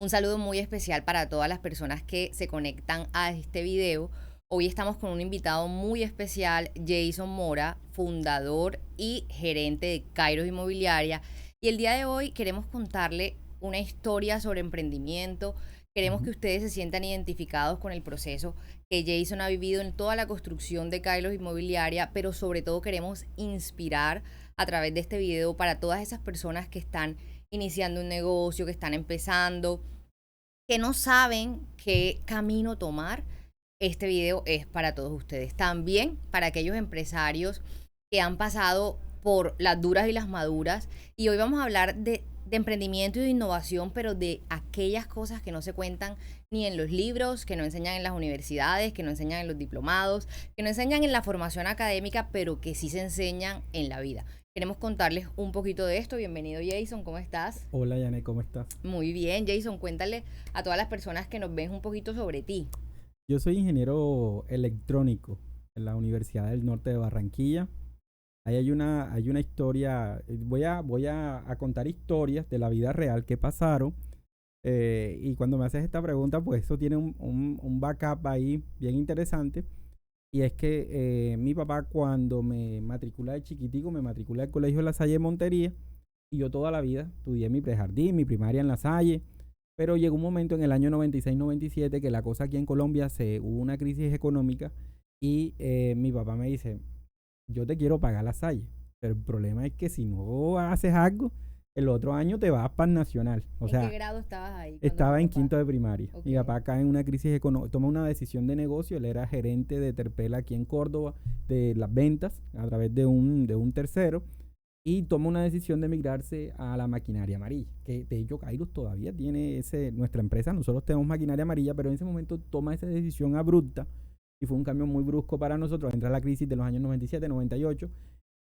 Un saludo muy especial para todas las personas que se conectan a este video. Hoy estamos con un invitado muy especial, Jason Mora, fundador y gerente de Kairos Inmobiliaria. Y el día de hoy queremos contarle una historia sobre emprendimiento. Queremos que Ujú. ustedes se sientan identificados con el proceso que Jason ha vivido en toda la construcción de Kairos Inmobiliaria, pero sobre todo queremos inspirar a través de este video para todas esas personas que están iniciando un negocio, que están empezando, que no saben qué camino tomar. Este video es para todos ustedes. También para aquellos empresarios que han pasado por las duras y las maduras. Y hoy vamos a hablar de emprendimiento y de innovación, pero de aquellas cosas que no se cuentan ni en los libros, que no enseñan en las universidades, que no enseñan en los diplomados, que no enseñan en la formación académica, pero que sí se enseñan en la vida. Queremos contarles un poquito de esto. Bienvenido, Jason, ¿cómo estás? Hola, Yane, ¿cómo estás? Muy bien, Jason, cuéntale a todas las personas que nos ven un poquito sobre ti. Yo soy ingeniero electrónico en la Universidad del Norte de Barranquilla. Ahí hay una historia, voy a contar historias de la vida real que pasaron. Y cuando me haces esta pregunta, pues eso tiene un backup ahí bien interesante. Y es que mi papá cuando me matricula de chiquitico, me matricula al Colegio La Salle de Montería. Y yo toda la vida estudié mi prejardín, mi primaria en La Salle. Pero llegó un momento en el año 96-97 que la cosa aquí en Colombia hubo una crisis económica y mi papá me dice, yo te quiero pagar la Salle, pero el problema es que si no haces algo, el otro año te vas para el Nacional. O ¿En qué sea, grado estabas ahí cuando tu estaba en papá? quinto de primaria. Ok. Mi papá cae en una crisis económica, toma una decisión de negocio, él era gerente de Terpel aquí en Córdoba, de las ventas a través de un tercero y toma una decisión de migrarse a la maquinaria amarilla, que de hecho Kairos todavía tiene nuestra empresa, nosotros tenemos maquinaria amarilla, pero en ese momento toma esa decisión abrupta y fue un cambio muy brusco para nosotros, entra la crisis de los años 97, 98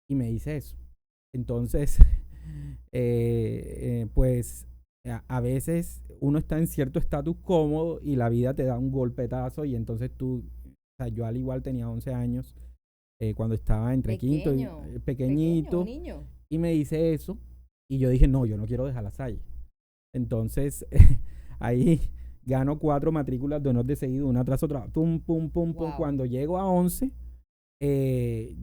y me dice eso. Entonces, pues a veces uno está en cierto estatus cómodo y la vida te da un golpetazo y entonces tú, o sea, yo al igual tenía 11 años cuando estaba entre quinto y Pequeño, pequeño, un pequeñito niño. y me dice eso y yo dije, no, yo no quiero dejar la Salle. Entonces ahí gano 4 matrículas de honor de seguido, una tras otra, pum, pum, pum, pum. Wow. Cuando llego a 11,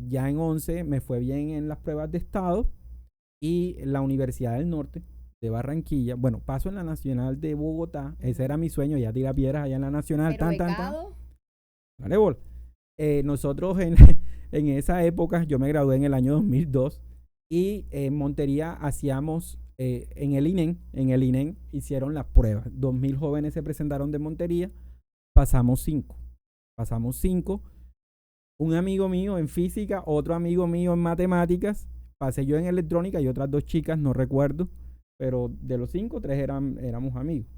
ya en 11 me fue bien en las pruebas de estado y la Universidad del Norte de Barranquilla, bueno, paso en la Nacional de Bogotá, ese era mi sueño, ya tira piedras allá en la Nacional, Pero tan, tan, tan, becado. vale, bol. Nosotros en esa época, yo me gradué en el año 2002 y en Montería hacíamos, en el INEM hicieron las pruebas. 2000 jóvenes se presentaron de Montería, pasamos 5. Pasamos 5. Un amigo mío en física, otro amigo mío en matemáticas, pasé yo en electrónica y otras 2 chicas, no recuerdo, pero de los 5, 3 éramos amigos.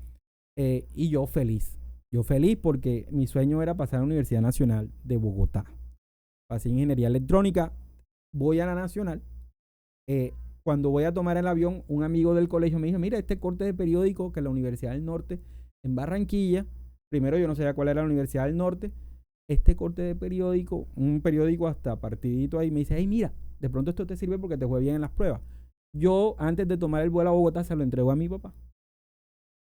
Y yo feliz. Yo feliz porque mi sueño era pasar a la Universidad Nacional de Bogotá. Pasé ingeniería electrónica, voy a la Nacional. eh, Cuando voy a tomar el avión, un amigo del colegio me dijo, mira, este corte de periódico que la Universidad del Norte en Barranquilla, primero yo no sabía cuál era la Universidad del Norte, este corte de periódico, un periódico hasta partidito ahí, me dice, hey, mira, de pronto esto te sirve porque te fue bien en las pruebas. Yo, antes de tomar el vuelo a Bogotá, se lo entrego a mi papá,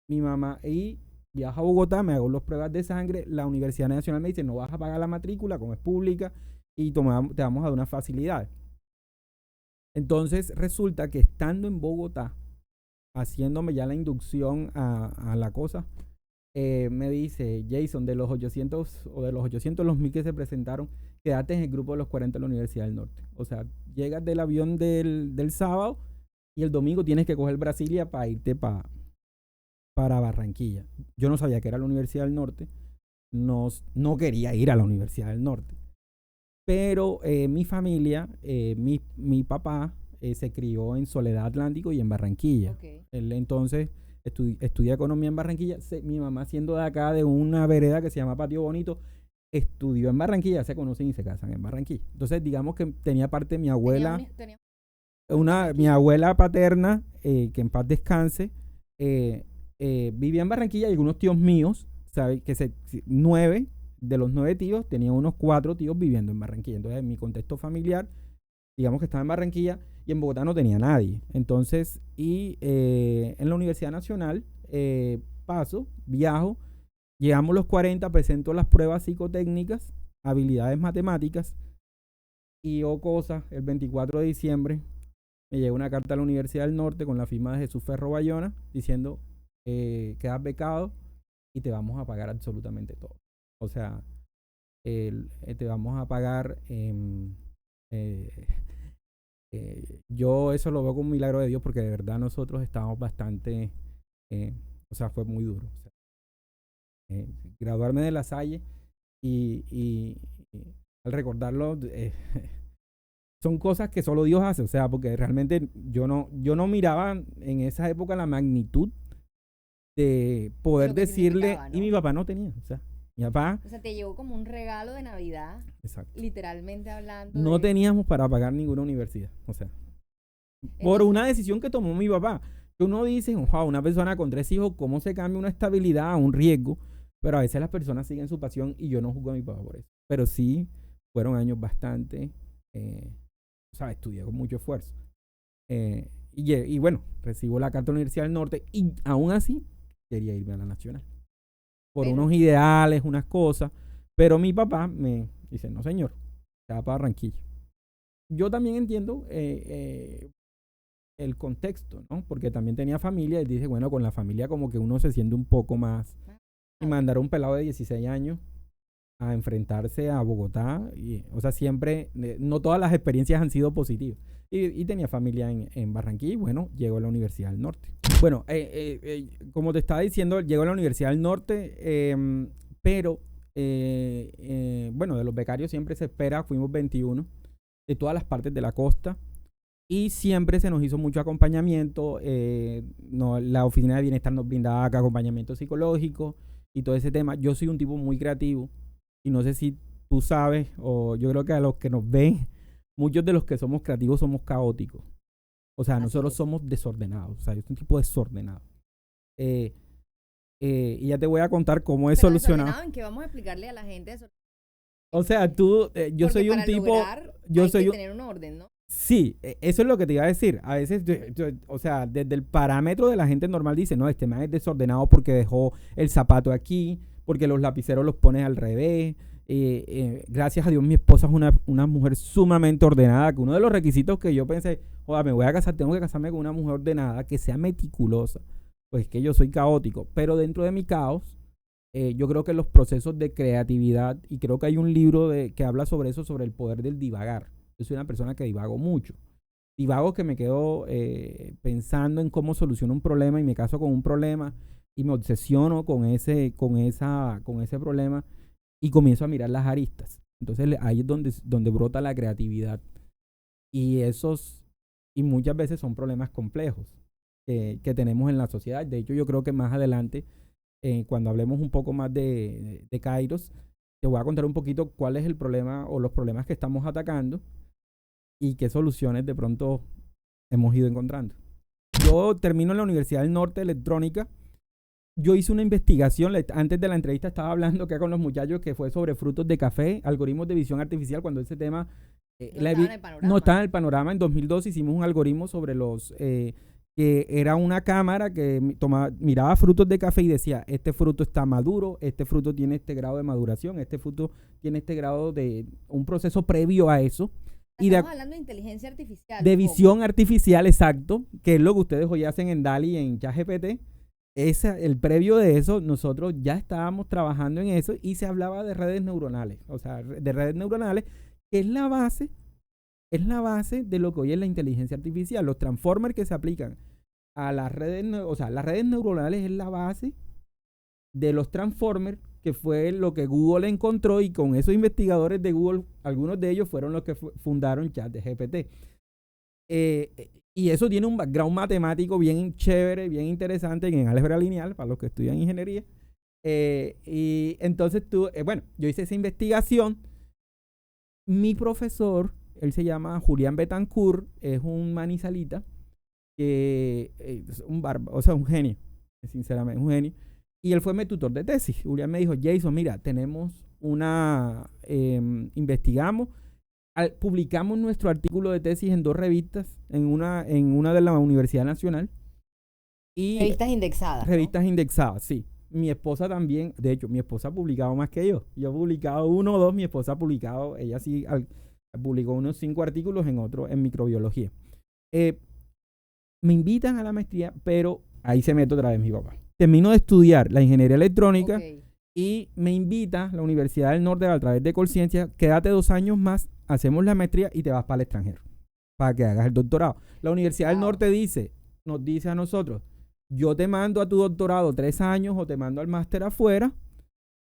mi mamá, y viajo a Bogotá, me hago las pruebas de sangre, la Universidad Nacional me dice, no vas a pagar la matrícula, como es pública, y te vamos a dar unas facilidades. Entonces resulta que estando en Bogotá, haciéndome ya la inducción a la cosa, me dice, Jason, de los 800 o de los 800 los 1000 que se presentaron, quédate en el grupo de los 40 de la Universidad del Norte. O sea, llegas del avión del sábado y el domingo tienes que coger Brasilia para irte para Barranquilla. Yo no sabía que era la Universidad del Norte, no quería ir a la Universidad del Norte. Pero mi familia, mi papá se crió en Soledad Atlántico y en Barranquilla. Ok. Él entonces estudia economía en Barranquilla. Mi mamá, siendo de acá, de una vereda que se llama Patio Bonito, estudió en Barranquilla, se conocen y se casan en Barranquilla. Entonces, digamos que tenía parte de mi abuela, Tenía en mi Barranquilla. abuela paterna, que en paz descanse, eh, vivía en Barranquilla y algunos tíos míos, ¿sabe? 9 de los 9 tíos, tenían unos 4 tíos viviendo en Barranquilla. Entonces, en mi contexto familiar, digamos que estaba en Barranquilla y en Bogotá no tenía nadie. Entonces, en la Universidad Nacional, paso, viajo, llegamos los 40, presento las pruebas psicotécnicas, habilidades matemáticas, y cosa, el 24 de diciembre me llega una carta a la Universidad del Norte con la firma de Jesús Ferro Bayona diciendo quedas becado y te vamos a pagar absolutamente todo. O sea, te vamos a pagar. Yo eso lo veo como un milagro de Dios porque de verdad nosotros estábamos bastante, o sea, fue muy duro. O sea, graduarme de La Salle y al recordarlo, son cosas que solo Dios hace, o sea, porque realmente yo no miraba en esa época la magnitud de poder decirle, y mi papá no tenía, o sea, mi papá, O sea, te llegó como un regalo de Navidad, exacto, literalmente hablando no de... teníamos para pagar ninguna universidad, o sea, por Entonces, una decisión que tomó mi papá. Que uno dice, wow, una persona con 3 hijos, ¿cómo se cambia una estabilidad a un riesgo? Pero a veces las personas siguen su pasión y yo no juzgo a mi papá por eso. Pero sí, fueron años bastante, o sea, estudié con mucho esfuerzo. Y bueno, recibo la carta de la Universidad del Norte y aún así quería irme a la Nacional. Por pero, unos ideales, unas cosas. Pero mi papá me dice, no señor, se va para Barranquilla. Yo también entiendo el contexto, ¿no? Porque también tenía familia y dice, bueno, con la familia como que uno se siente un poco más. Y mandar a un pelado de 16 años a enfrentarse a Bogotá, y, o sea, siempre, no todas las experiencias han sido positivas. Y tenía familia en Barranquilla y bueno, llegó a la Universidad del Norte. Bueno, como te estaba diciendo, llegó a la Universidad del Norte, pero, bueno, de los becarios siempre se espera, fuimos 21 de todas las partes de la costa. Y siempre se nos hizo mucho acompañamiento. No, la oficina de bienestar nos brindaba acá acompañamiento psicológico y todo ese tema. Yo soy un tipo muy creativo y no sé si tú sabes, o yo creo que a los que nos ven, muchos de los que somos creativos somos caóticos. O sea, nosotros somos desordenados. O sea, yo soy un tipo desordenado. Eh, y ya te voy a contar cómo he solucionado. ¿En qué vamos a explicarle a la gente eso? O sea, yo soy un tipo. Yo hay soy que un, tener un orden, ¿no? Sí, eso es lo que te iba a decir. A veces, o sea, desde el parámetro de la gente normal dice, no, este man es desordenado porque dejó el zapato aquí, porque los lapiceros los pones al revés. Gracias a Dios mi esposa es una mujer sumamente ordenada, que uno de los requisitos que yo pensé, joder, me voy a casar, tengo que casarme con una mujer ordenada, que sea meticulosa. Pues que yo soy caótico, pero dentro de mi caos, yo creo que los procesos de creatividad, y creo que hay un libro que habla sobre eso, sobre el poder del divagar. Yo soy una persona que divago mucho. Divago que me quedo pensando en cómo soluciono un problema y me caso con un problema y me obsesiono con ese problema y comienzo a mirar las aristas. Entonces ahí es donde brota la creatividad. Y y muchas veces son problemas complejos que tenemos en la sociedad. De hecho, yo creo que más adelante, cuando hablemos un poco más de Kairos, te voy a contar un poquito cuál es el problema o los problemas que estamos atacando y qué soluciones de pronto hemos ido encontrando. Yo termino en la Universidad del Norte Electrónica. Yo hice una investigación, antes de la entrevista estaba hablando acá con los muchachos que fue sobre frutos de café, algoritmos de visión artificial, cuando ese tema no estaba en el panorama. En 2002 hicimos un algoritmo sobre que era una cámara que miraba frutos de café y decía, este fruto está maduro, este fruto tiene este grado de maduración, este fruto tiene este grado de un proceso previo a eso. Estamos hablando de inteligencia artificial. De visión artificial, exacto, que es lo que ustedes hoy hacen en DALL-E y en ChatGPT. El previo de eso, nosotros ya estábamos trabajando en eso y se hablaba de redes neuronales, o sea, de redes neuronales, que es la base de lo que hoy es la inteligencia artificial. Los transformers que se aplican a las redes, o sea, las redes neuronales es la base de los transformers, que fue lo que Google encontró, y con esos investigadores de Google, algunos de ellos fueron los que fundaron ChatGPT. Y eso tiene un background matemático bien chévere, bien interesante en álgebra lineal, para los que estudian ingeniería. Y entonces bueno, yo hice esa investigación. Mi profesor, él se llama Julián Betancourt, es un manizalita, que es un genio, sinceramente, un genio. Y él fue mi tutor de tesis. Julián me dijo, Jason, mira, investigamos, publicamos nuestro artículo de tesis en 2 revistas, en una de la Universidad Nacional, Y Revistas indexadas, ¿no? revistas indexadas, sí. Mi esposa también, de hecho, mi esposa ha publicado más que yo. Yo he publicado uno o dos, mi esposa ha publicado, ella sí publicó unos 5 artículos en otro, en microbiología. Eh, Me invitan a la maestría, pero ahí se mete otra vez mi papá. Termino de estudiar la ingeniería electrónica Ok. y me invita la Universidad del Norte a través de Colciencia, quédate 2 años más, hacemos la maestría y te vas para el extranjero, para que hagas el doctorado. La Universidad del Wow. Norte nos dice a nosotros, yo te mando a tu doctorado 3 años o te mando al máster afuera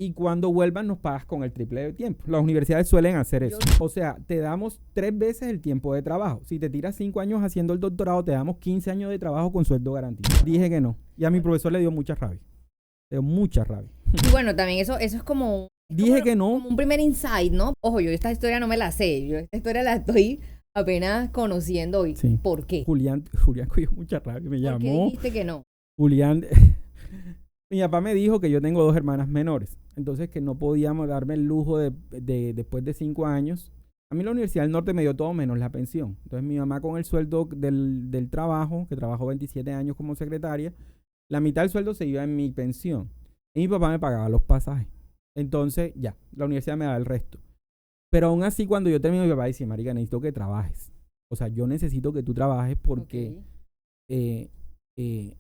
y cuando vuelvas nos pagas con el triple de tiempo. Las universidades suelen hacer eso. O sea, te damos 3 veces el tiempo de trabajo. Si te tiras 5 años haciendo el doctorado, te damos 15 años de trabajo con sueldo garantizado. Dije que no. Y a mi profesor le dio mucha rabia. Le dio mucha rabia. Y bueno, también eso es como, Dije que no. como un primer insight, ¿no? Ojo, yo esta historia no me la sé. Yo esta historia la estoy apenas conociendo hoy. Sí. ¿Por qué? Julián cogió mucha rabia. Me ¿Por qué llamó. dijiste que no? Julián, mi papá me dijo que yo tengo 2 hermanas menores, entonces que no podíamos darme el lujo de después de 5 años. A mí la Universidad del Norte me dio todo menos la pensión. Entonces mi mamá con el sueldo del trabajo, que trabajó 27 años como secretaria, la mitad del sueldo se iba en mi pensión. Y mi papá me pagaba los pasajes. Entonces ya, la universidad me daba el resto. Pero aún así cuando yo termino, mi papá dice, marica, necesito que trabajes. O sea, yo necesito que tú trabajes porque... Ok. eh, eh,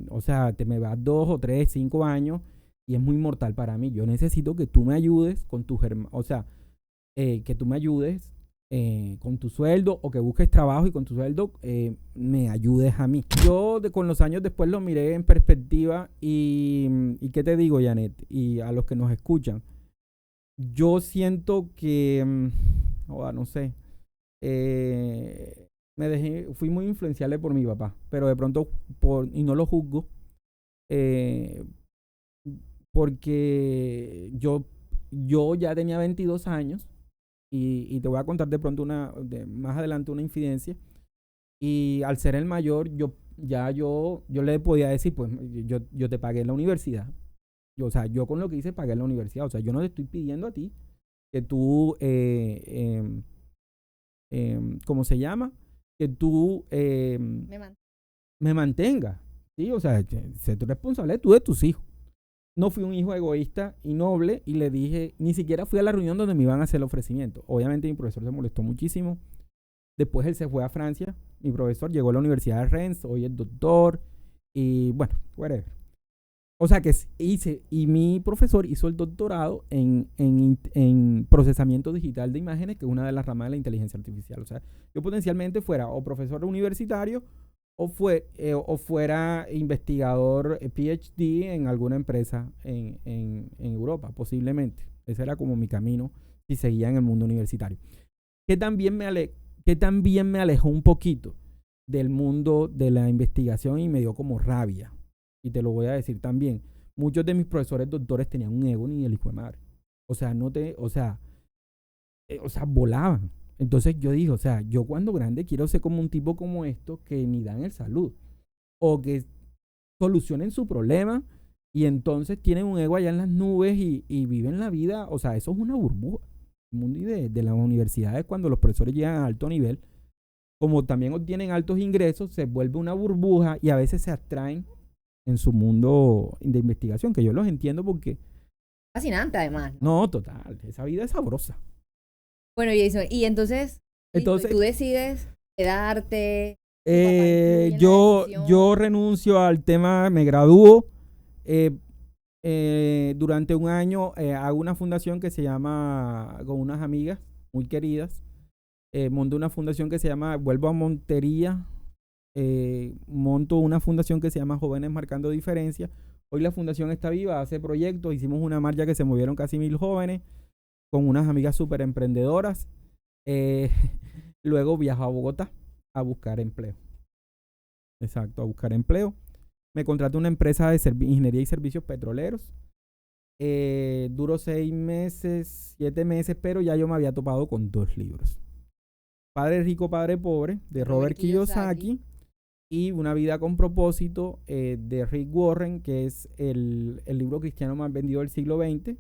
o sea, te me vas 2 o 3, 5 años y es muy mortal para mí. Yo necesito que tú me ayudes con tus hermanos, o sea, que tú me ayudes con tu sueldo o que busques trabajo y con tu sueldo me ayudes a mí. Yo con los años después lo miré en perspectiva y ¿qué te digo, Janet? Y a los que nos escuchan, yo siento que, no sé, fui muy influenciable por mi papá, pero de pronto, y no lo juzgo, eh, porque yo ya tenía 22 años y te voy a contar de pronto más adelante una infidencia. Y al ser el mayor, yo le podía decir, pues yo te pagué la universidad. O sea, yo con lo que hice pagué la universidad. O sea, yo no te estoy pidiendo a ti que tú, ¿cómo se llama? Que tú me mantengas. ¿Sí? O sea, sé tu responsable tú de tus hijos. No fui un hijo egoísta y noble y le dije, ni siquiera fui a la reunión donde me iban a hacer el ofrecimiento. Obviamente mi profesor se molestó muchísimo. Después él se fue a Francia. Mi profesor llegó a la Universidad de Rennes, hoy es doctor y bueno, whatever. O sea que y mi profesor hizo el doctorado en procesamiento digital de imágenes, que es una de las ramas de la inteligencia artificial. O sea, yo potencialmente fuera o profesor universitario o fuera investigador PhD en alguna empresa en Europa, posiblemente. Ese era como mi camino si seguía en el mundo universitario. Que también me alejó un poquito del mundo de la investigación y me dio como rabia. Y te lo voy a decir también. Muchos de mis profesores doctores tenían un ego ni el hijo de madre. O sea, volaban. Entonces yo dije, o sea, yo cuando grande quiero ser como un tipo como esto que ni dan el salud. O que solucionen su problema y entonces tienen un ego allá en las nubes y viven la vida. O sea, eso es una burbuja. El mundo de las universidades, cuando los profesores llegan a alto nivel, como también obtienen altos ingresos, se vuelve una burbuja y a veces se abstraen en su mundo de investigación, que yo los entiendo porque... Fascinante, además, ¿no? No, total, esa vida es sabrosa. Bueno, Jason, y entonces, Entonces, tú decides quedarte. Tu papá influye en la decisión. yo renuncio al tema, me gradúo. Durante un año hago una fundación que se llama, con unas amigas muy queridas, monto una fundación que se llama, vuelvo a Montería, monto una fundación que se llama Jóvenes Marcando Diferencia. Hoy la fundación está viva, hace proyectos, hicimos una marcha que se movieron casi 1000 jóvenes con unas amigas súper emprendedoras. Luego viajo a Bogotá a buscar empleo. Exacto, a buscar empleo. Me contraté una empresa de ingeniería y servicios petroleros. Duró 6 meses, 7 meses, pero ya yo me había topado con 2 libros. Padre Rico, Padre Pobre, de Robert Kiyosaki, y Una Vida con Propósito, de Rick Warren, que es el libro cristiano más vendido del siglo XX.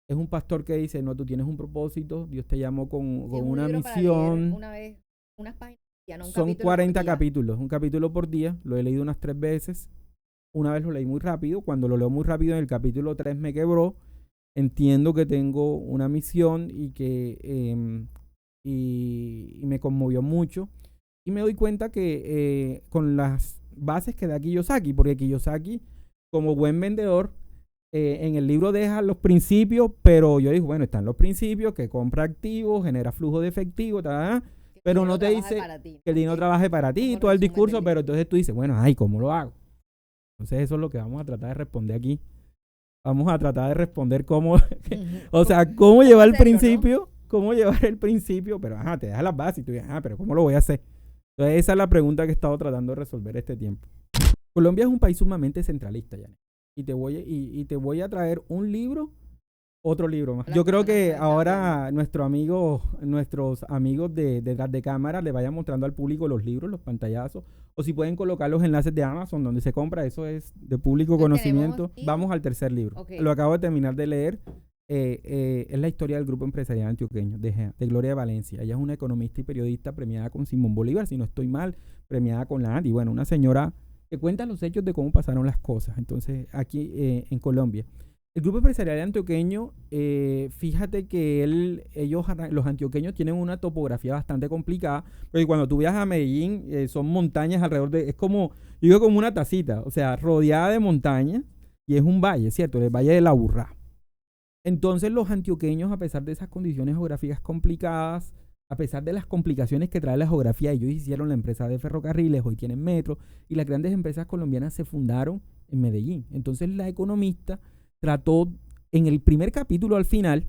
Es un pastor que dice, no, tú tienes un propósito, Dios te llamó con una misión. Una vez, unas páginas Ya no un Son capítulo por 40 día. capítulos, un capítulo por día. Lo he leído unas 3 veces. Una vez lo leí muy rápido. Cuando lo leo muy rápido, en el capítulo 3 me quebró. Entiendo que tengo una misión y que y me conmovió mucho. Y me doy cuenta que con las bases que da Kiyosaki, porque Kiyosaki, como buen vendedor, en el libro deja los principios, pero yo digo, bueno, están los principios, que compra activos, genera flujo de efectivo, Que el pero dinero no te trabaje dice para ti, que el dinero ok, trabaje para ti, como todo el resumen discurso, del pero libro. entonces tú dices, bueno, ay, ¿cómo lo hago? Entonces eso es lo que vamos a tratar de responder aquí. Vamos a tratar de responder cómo, o sea, cómo ¿Cómo llevar el hacerlo, no? principio, cómo llevar el principio, pero ajá, te deja las bases y tú dices, pero ¿cómo lo voy a hacer? Entonces esa es la pregunta que he estado tratando de resolver este tiempo. Colombia es un país sumamente centralista, Janet. Y te voy a traer un libro, otro libro más. Las Yo creo personas que que nos están viendo. ahora nuestros amigos detrás de cámara le vayan mostrando al público los libros, los pantallazos, o si pueden colocar los enlaces de Amazon donde se compra, eso es de público Entonces tenemos, conocimiento. y, Vamos al tercer libro. ok, Lo acabo de terminar de leer. Es la historia del grupo empresarial antioqueño de Gloria Valencia. Ella es una economista y periodista premiada con Simón Bolívar, si no estoy mal, premiada con la ANDI. Bueno, una señora que cuenta los hechos de cómo pasaron las cosas. Entonces, aquí en Colombia. El grupo empresarial antioqueño, fíjate que los antioqueños tienen una topografía bastante complicada, porque cuando tú viajas a Medellín, son montañas alrededor es como, yo digo como una tacita, o sea, rodeada de montañas, y es un valle, ¿cierto? El valle de la Burrá. Entonces los antioqueños, a pesar de esas condiciones geográficas complicadas, a pesar de las complicaciones que trae la geografía, ellos hicieron la empresa de ferrocarriles, hoy tienen metro, y las grandes empresas colombianas se fundaron en Medellín. Entonces la economista trató, en el primer capítulo al final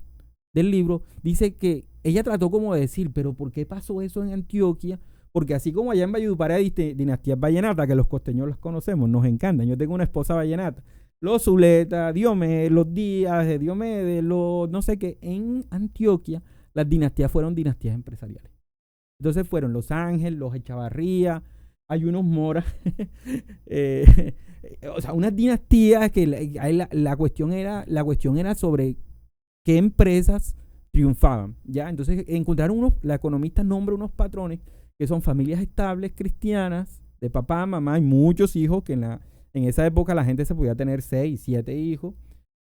del libro, dice que ella trató como de decir, pero ¿por qué pasó eso en Antioquia? Porque así como allá en Valledupar hay dinastías vallenatas, que los costeños las conocemos, nos encantan. Yo tengo una esposa vallenata. Los Zuleta, Diomedes, los Díaz, Diomedes, los no sé qué. En Antioquia, las dinastías fueron dinastías empresariales. Entonces fueron los Ángel, los Echavarría, hay unos Moras, o sea, unas dinastías que la cuestión era sobre qué empresas triunfaban, ¿ya? Entonces encontraron la economista nombra unos patrones que son familias estables, cristianas, de papá, mamá y muchos hijos, que en esa época la gente se podía tener 6, 7 hijos.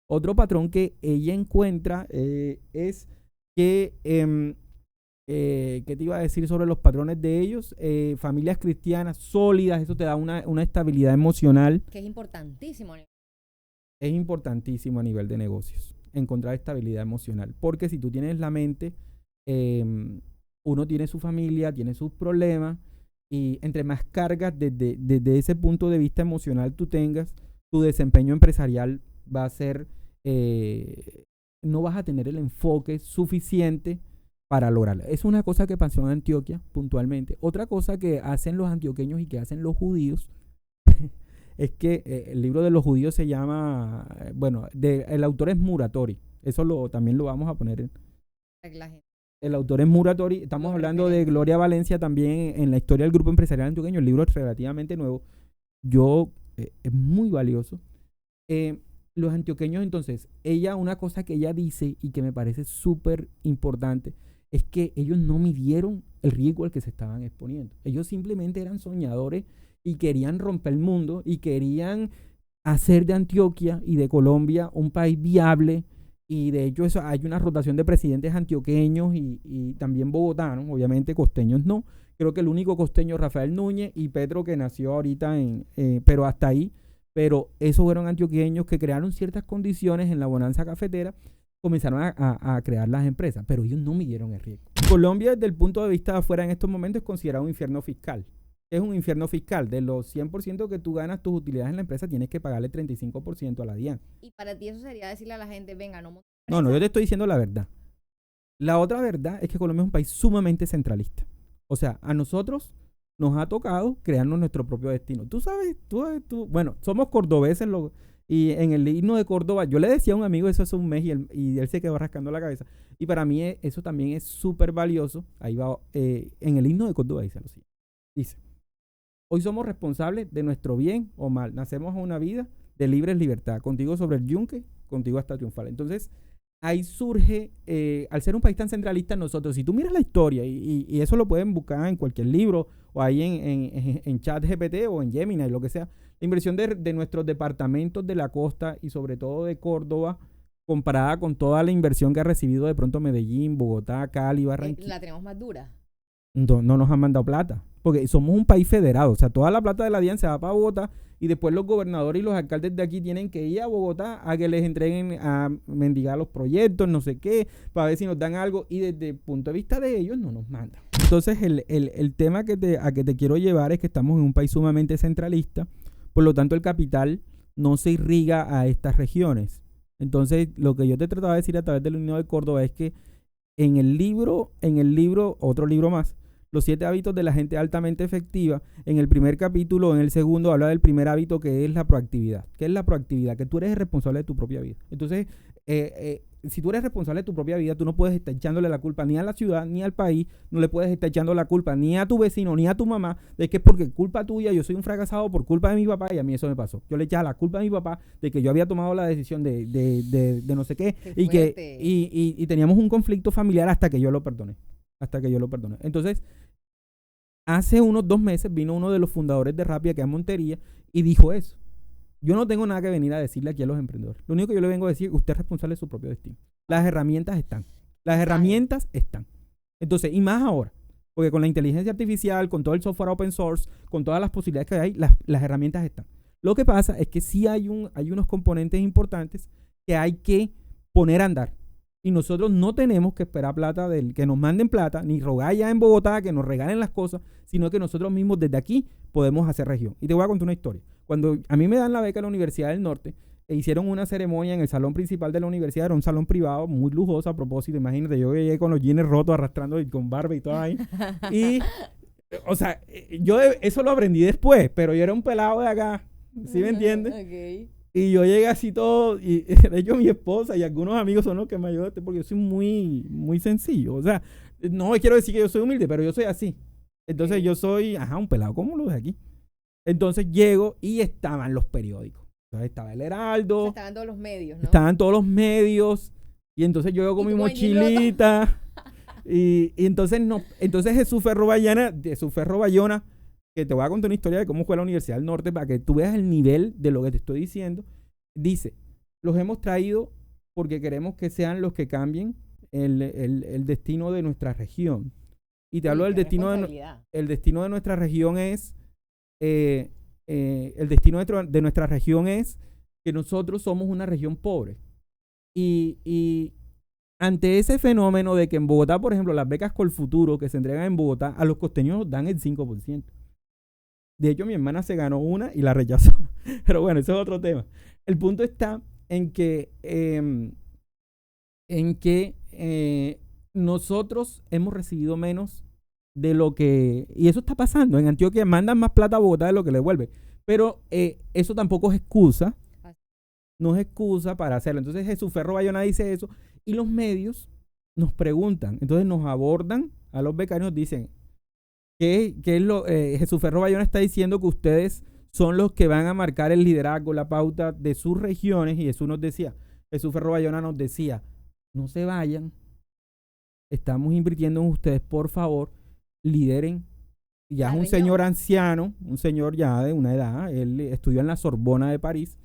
Otro patrón que ella encuentra es que, ¿qué te iba a decir sobre los patrones de ellos? Familias cristianas sólidas, eso te da una estabilidad emocional. que es importantísimo. Es importantísimo a nivel de negocios encontrar estabilidad emocional, porque si tú tienes la mente, uno tiene su familia, tiene sus problemas, y entre más cargas desde ese punto de vista emocional tú tengas, tu desempeño empresarial va a ser, no vas a tener el enfoque suficiente para lograrlo. Es una cosa que pasó en Antioquia puntualmente. Otra cosa que hacen los antioqueños y que hacen los judíos es que el libro de los judíos se llama, bueno, el autor es Muratori. Eso también lo vamos a poner. La gente El autor es Muratori. Estamos lo hablando de referencia. Gloria Valencia también en la historia del grupo empresarial antioqueño. El libro es relativamente nuevo. Es muy valioso. Los antioqueños, entonces, una cosa que ella dice y que me parece súper importante es que ellos no midieron el riesgo al que se estaban exponiendo. Ellos simplemente eran soñadores y querían romper el mundo y querían hacer de Antioquia y de Colombia un país viable. Y de hecho hay una rotación de presidentes antioqueños y también bogotanos, obviamente costeños no. Creo que el único costeño es Rafael Núñez y Petro, que nació ahorita pero hasta ahí. Pero esos fueron antioqueños que crearon ciertas condiciones en la bonanza cafetera, comenzaron a crear las empresas, pero ellos no midieron el riesgo. Colombia, desde el punto de vista de afuera en estos momentos, es considerado un infierno fiscal. Es un infierno fiscal. De los 100% que tú ganas tus utilidades en la empresa, tienes que pagarle 35% a la DIAN. Y para ti eso sería decirle a la gente, venga, no montes No, yo te empresa. estoy diciendo la verdad. La otra verdad es que Colombia es un país sumamente centralista. O sea, a nosotros nos ha tocado crearnos nuestro propio destino. Tú sabes, bueno, somos cordobeses y en el himno de Córdoba, yo le decía a un amigo eso hace un mes y él se quedó rascando la cabeza. Y para mí eso también es súper valioso. Ahí va, en el himno de Córdoba dice lo siguiente. Dice, hoy somos responsables de nuestro bien o mal. Nacemos a una vida de libre libertad. Contigo sobre el yunque, contigo hasta triunfar. Entonces, ahí surge, al ser un país tan centralista, nosotros, si tú miras la historia, y eso lo pueden buscar en cualquier libro o ahí en ChatGPT o en Gemini, lo que sea. La inversión de nuestros departamentos de la costa y sobre todo de Córdoba, comparada con toda la inversión que ha recibido de pronto Medellín, Bogotá, Cali, Barranquilla. La tenemos más dura. No nos han mandado plata, porque somos un país federado, o sea, toda la plata de la DIAN se va para Bogotá y después los gobernadores y los alcaldes de aquí tienen que ir a Bogotá a que les entreguen, a mendigar los proyectos, no sé qué, para ver si nos dan algo, y desde el punto de vista de ellos no nos mandan. Entonces el tema a que te quiero llevar es que estamos en un país sumamente centralista, por lo tanto el capital no se irriga a estas regiones. Entonces lo que yo te trataba de decir a través del Unión de Córdoba es que en el libro, otro libro más, Los 7 hábitos de la gente altamente efectiva, en el primer capítulo, en el segundo, habla del primer hábito, que es la proactividad. ¿Qué es la proactividad? Que tú eres el responsable de tu propia vida. Entonces, si tú eres responsable de tu propia vida, tú no puedes estar echándole la culpa ni a la ciudad, ni al país, no le puedes estar echando la culpa ni a tu vecino, ni a tu mamá, de que es porque culpa tuya, yo soy un fracasado por culpa de mi papá, y a mí eso me pasó. Yo le echaba la culpa a mi papá de que yo había tomado la decisión de no sé qué, y teníamos un conflicto familiar hasta que yo lo perdoné. Entonces, hace unos 2 meses vino uno de los fundadores de Rappi aquí a Montería y dijo eso. Yo no tengo nada que venir a decirle aquí a los emprendedores. Lo único que yo le vengo a decir es que usted es responsable de su propio destino. Las herramientas están. Entonces, y más ahora, porque con la inteligencia artificial, con todo el software open source, con todas las posibilidades que hay, las herramientas están. Lo que pasa es que sí hay unos componentes importantes que hay que poner a andar. Y nosotros no tenemos que esperar plata que nos manden plata, ni rogar ya en Bogotá que nos regalen las cosas, sino que nosotros mismos desde aquí podemos hacer región. Y te voy a contar una historia. Cuando a mí me dan la beca en la Universidad del Norte, hicieron una ceremonia en el salón principal de la universidad, era un salón privado muy lujoso a propósito. Imagínate, yo llegué con los jeans rotos arrastrando y con barba y todo ahí. Y, o sea, yo eso lo aprendí después, pero yo era un pelado de acá, ¿sí me entiendes? Okay. Y yo llegué así todo, y de hecho mi esposa y algunos amigos son los que me ayudan, porque yo soy muy, muy sencillo. O sea, no quiero decir que yo soy humilde, pero yo soy así. Entonces yo soy, un pelado como los de aquí. Entonces llego y estaban los periódicos. Entonces estaba el Heraldo. O sea, estaban todos los medios, ¿no? Estaban todos los medios. Y entonces yo llego con mi mochilita. Y entonces Jesús Ferro Bayona, que te voy a contar una historia de cómo fue la Universidad del Norte para que tú veas el nivel de lo que te estoy diciendo. Dice, los hemos traído porque queremos que sean los que cambien el destino de nuestra región. Y te hablo del destino el destino de nuestra región es, el destino de nuestra región es que nosotros somos una región pobre. Y ante ese fenómeno de que en Bogotá, por ejemplo, las becas Colfuturo que se entregan en Bogotá, a los costeños nos dan el 5%. De hecho, mi hermana se ganó una y la rechazó. Pero bueno, eso es otro tema. El punto está en que nosotros hemos recibido menos de lo que... Y eso está pasando. En Antioquia mandan más plata a Bogotá de lo que le devuelve. Pero eso tampoco es excusa. No es excusa para hacerlo. Entonces Jesús Ferro Bayona dice eso. Y los medios nos preguntan. Entonces nos abordan a los becarios. Dicen... Jesús Ferro Bayona está diciendo que ustedes son los que van a marcar el liderazgo, la pauta de sus regiones, y Jesús Ferro Bayona nos decía, no se vayan, estamos invirtiendo en ustedes, por favor, lideren. Ya es un señor anciano, un señor ya de una edad, él estudió en la Sorbona de París,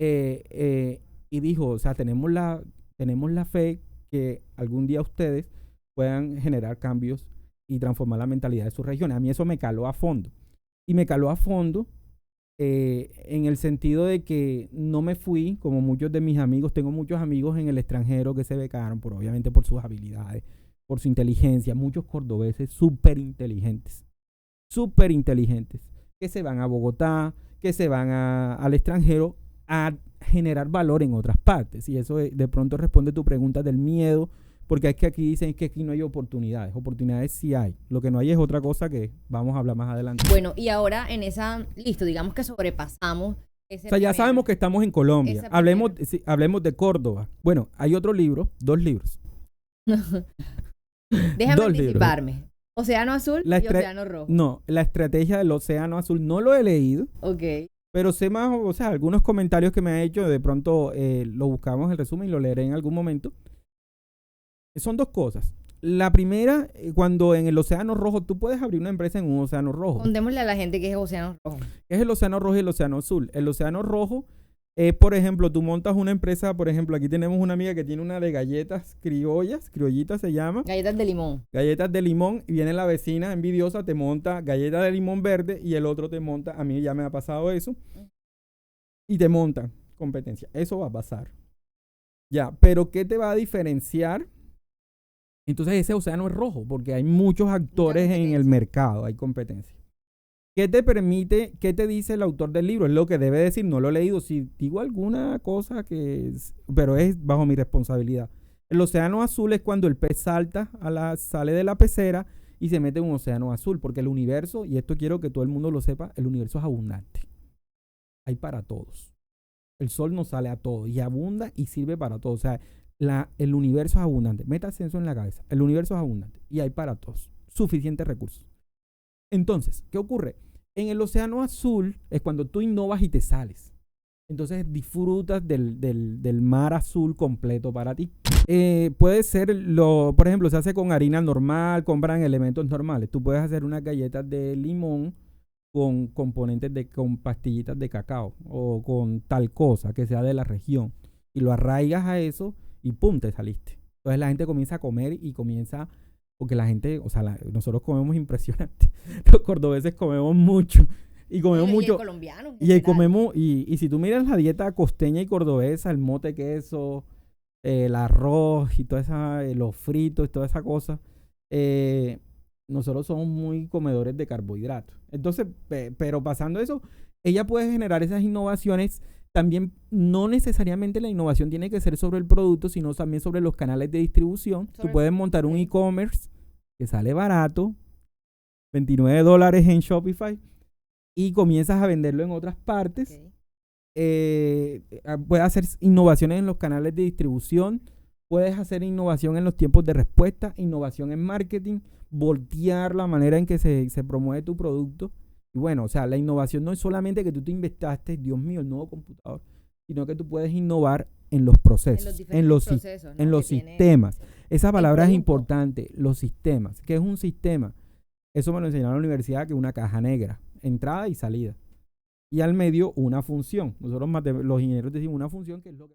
y dijo, o sea, tenemos la fe que algún día ustedes puedan generar cambios y transformar la mentalidad de sus regiones. A mí eso me caló a fondo. Y me caló a fondo en el sentido de que no me fui, como muchos de mis amigos. Tengo muchos amigos en el extranjero que se becaron, obviamente por sus habilidades, por su inteligencia. Muchos cordobeses súper inteligentes, que se van a Bogotá, que se van al extranjero a generar valor en otras partes. Y eso de pronto responde a tu pregunta del miedo, porque es que aquí dicen que aquí no hay oportunidades. Oportunidades sí hay. Lo que no hay es otra cosa que vamos a hablar más adelante. Bueno, y ahora listo, digamos que sobrepasamos ese... O sea, ya sabemos que estamos en Colombia. Hablemos de Córdoba. Bueno, hay otro libro, 2 libros. Déjame anticiparme. Océano Azul y Océano Rojo. No, la estrategia del Océano Azul no lo he leído. Ok. Pero sé más, o sea, algunos comentarios que me ha hecho, de pronto lo buscamos en el resumen y lo leeré en algún momento. Son 2 cosas. La primera, cuando en el Océano Rojo, tú puedes abrir una empresa en un Océano Rojo. Contémosle a la gente que es Océano Rojo. Es el Océano Rojo y el Océano Azul. El Océano Rojo es, por ejemplo, tú montas una empresa, por ejemplo, aquí tenemos una amiga que tiene una de galletas criollitas se llama. Galletas de limón. Galletas de limón, y viene la vecina envidiosa, te monta galletas de limón verde y el otro te monta, a mí ya me ha pasado eso, y te monta competencia. Eso va a pasar. Ya, pero ¿qué te va a diferenciar? Entonces ese océano es rojo, porque hay muchos actores en el mercado, hay competencia. ¿Qué te permite, qué te dice el autor del libro? Es lo que debe decir, no lo he leído. Si digo alguna cosa pero es bajo mi responsabilidad. El océano azul es cuando el pez sale de la pecera y se mete en un océano azul, porque el universo, y esto quiero que todo el mundo lo sepa, el universo es abundante. Hay para todos. El sol nos sale a todos y abunda y sirve para todos. O sea, el universo es abundante. Métase eso en la cabeza. El universo es abundante y hay para todos. Suficientes recursos. Entonces, ¿qué ocurre? En el océano azul es cuando tú innovas y te sales. Entonces disfrutas del mar azul completo para ti. Puede ser, por ejemplo, se hace con harina normal, compran elementos normales. Tú puedes hacer unas galletas de limón con componentes con pastillitas de cacao o con tal cosa que sea de la región. Y lo arraigas a eso y ¡pum! Te saliste. Entonces la gente comienza a comer y comienza, porque la gente, o sea, nosotros comemos impresionante. Los cordobeses comemos mucho. Y comemos mucho. Y el colombiano. Y si tú miras la dieta costeña y cordobesa, el mote queso, el arroz y toda esa, los fritos y toda esa cosa, nosotros somos muy comedores de carbohidratos. Entonces, pero pasando eso, ella puede generar esas innovaciones. También no necesariamente la innovación tiene que ser sobre el producto, sino también sobre los canales de distribución. Tú puedes montar un e-commerce que sale barato, $29 en Shopify, y comienzas a venderlo en otras partes. Puedes hacer innovaciones en los canales de distribución, puedes hacer innovación en los tiempos de respuesta, innovación en marketing, voltear la manera en que se promueve tu producto. Y bueno, o sea, la innovación no es solamente que tú te inventaste, Dios mío, el nuevo computador, sino que tú puedes innovar en los procesos, en los sistemas. Esa palabra es importante, los sistemas. ¿Qué es un sistema? Eso me lo enseñaron en la universidad, que es una caja negra, entrada y salida. Y al medio una función. Nosotros los ingenieros decimos una función, que es lo que